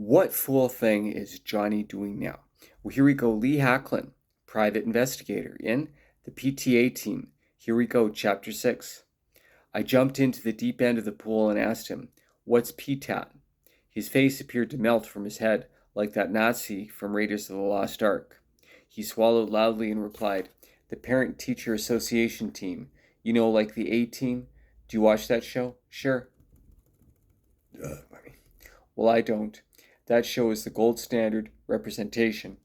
What fool thing is Johnny doing now? Well, here we go. Lee Hacklin, private investigator in the PTA team. Here we go, chapter 6. I jumped into the deep end of the pool and asked him, "What's PTAT?" His face appeared to melt from his head like that Nazi from Raiders of the Lost Ark. He swallowed loudly and replied, "The Parent Teacher Association team. You know, like the A team? Do you watch that show?" "Sure." Well, I don't. That show is the gold standard representation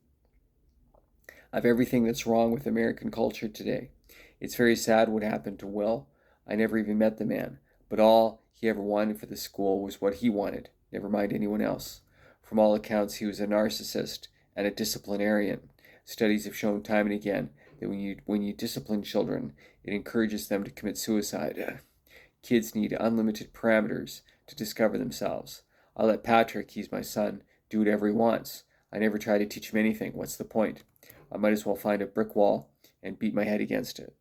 of everything that's wrong with American culture today. It's very sad what happened to Will. I never even met the man, but all he ever wanted for the school was what he wanted, never mind anyone else. From all accounts, he was a narcissist and a disciplinarian. Studies have shown time and again that when you discipline children, it encourages them to commit suicide. Kids need unlimited parameters to discover themselves. I let Patrick, he's my son, do whatever he wants. I never try to teach him anything. What's the point? I might as well find a brick wall and beat my head against it.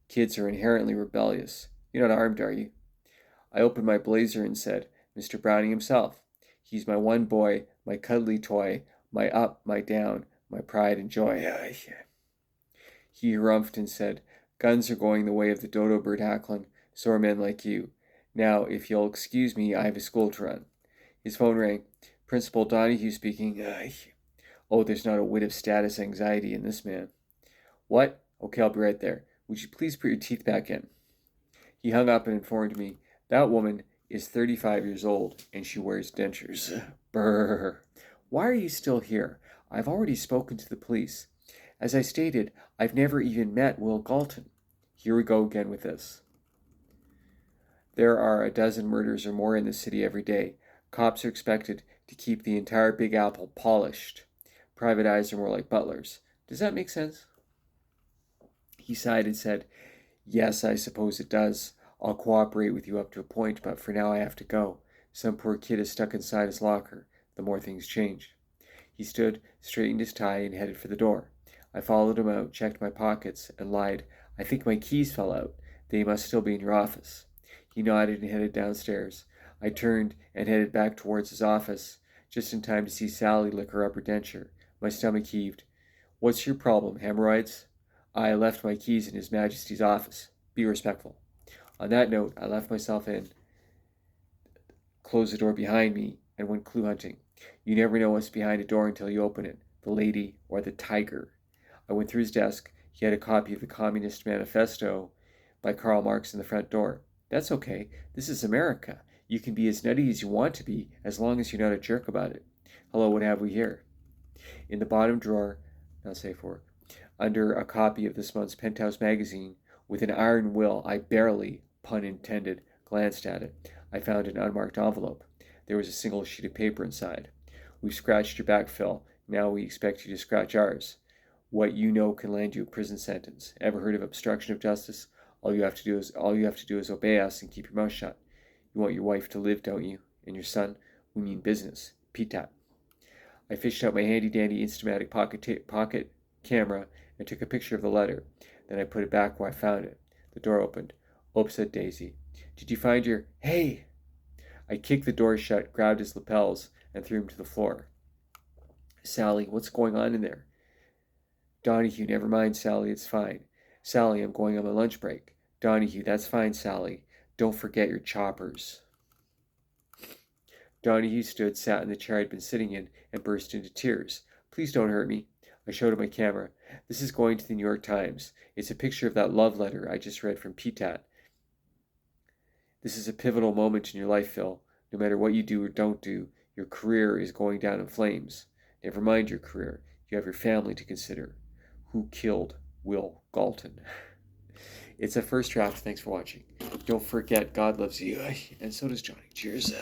Kids are inherently rebellious. You're not armed, are you? I opened my blazer and said, "Mr. Browning himself. He's my one boy, my cuddly toy, my up, my down, my pride and joy." He harumphed and said, "Guns are going the way of the dodo bird, Hacklin. So are men like you. Now, if you'll excuse me, I have a school to run." His phone rang. "Principal Donahue speaking." Oh, there's not a whit of status anxiety in this man. "What? Okay, I'll be right there. Would you please put your teeth back in?" He hung up and informed me, "That woman is 35 years old, and she wears dentures." Brrr. "Why are you still here? I've already spoken to the police. As I stated, I've never even met Will Galton." Here we go again with this. There are a dozen murders or more in the city every day. Cops are expected to keep the entire Big Apple polished. Private eyes are more like butlers. Does that make sense? He sighed and said, "Yes, I suppose it does. I'll cooperate with you up to a point, but for now I have to go. Some poor kid is stuck inside his locker. The more things change." He stood, straightened his tie, and headed for the door. I followed him out, checked my pockets, and lied. "I think my keys fell out. They must still be in your office." He nodded and headed downstairs. I turned and headed back towards his office, just in time to see Sally lick her upper denture. My stomach heaved. "What's your problem, hemorrhoids?" "I left my keys in His Majesty's office. Be respectful." On that note, I left myself in, closed the door behind me, and went clue hunting. You never know what's behind a door until you open it, the lady or the tiger. I went through his desk. He had a copy of the Communist Manifesto by Karl Marx in the front door. "That's okay. This is America. You can be as nutty as you want to be, as long as you're not a jerk about it. Hello, what have we here?" In the bottom drawer, not safe for work, under a copy of this month's Penthouse magazine, with an iron will, I barely, pun intended, glanced at it. I found an unmarked envelope. There was a single sheet of paper inside. "We've scratched your back, Phil. Now we expect you to scratch ours. What you know can land you a prison sentence. Ever heard of obstruction of justice? All you have to do is obey us and keep your mouth shut. You want your wife to live, don't you? And your son? We mean business. PTAT." I fished out my handy-dandy Instamatic pocket camera and took a picture of the letter. Then I put it back where I found it. The door opened. "Oops," said Daisy. "Did you find your—" "Hey!" I kicked the door shut, grabbed his lapels, and threw him to the floor. "Sally, what's going on in there?" "Donahue, never mind, Sally, it's fine." "Sally, I'm going on my lunch break." "Donahue, that's fine, Sally. Don't forget your choppers." Donahue sat in the chair I'd been sitting in, and burst into tears. "Please don't hurt me." I showed him my camera. "This is going to the New York Times. It's a picture of that love letter I just read from PTAT. This is a pivotal moment in your life, Phil. No matter what you do or don't do, your career is going down in flames. Never mind your career. You have your family to consider. Who killed Will Galton?" It's a first draft. Thanks for watching. Don't forget, God loves you, and so does Johnny. Cheers.